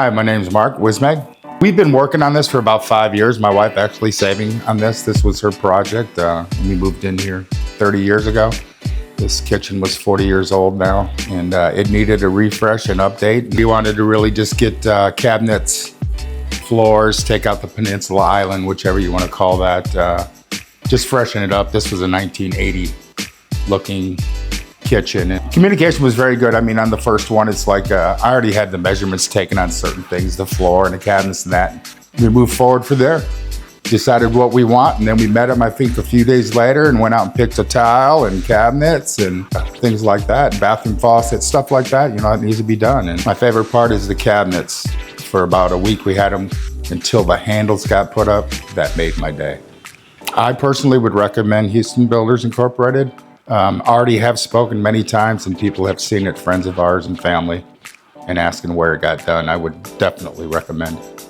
Hi, my name is Mark Wismeg. We've been working on this for about 5 years. My wife actually saving on this. This was her project. We moved in here 30 years ago. This kitchen was 40 years old now, and it needed a refresh and update. We wanted to really just get cabinets, floors, take out the peninsula island, whichever you want to call that, just freshen it up. This was a 1980 looking kitchen. And communication was very good. I mean, on the first one, it's like I already had the measurements taken on certain things, the floor and the cabinets and that. We moved forward from there, decided what we want, and then we met them, I think, a few days later and went out and picked a tile and cabinets and things like that, bathroom faucets, stuff like that. You know, it needs to be done. And my favorite part is the cabinets. For about a week, we had them until the handles got put up. That made my day. I personally would recommend Houston Builders Incorporated. Already have spoken many times, and people have seen it, friends of ours and family, and asking where it got done. I would definitely recommend it.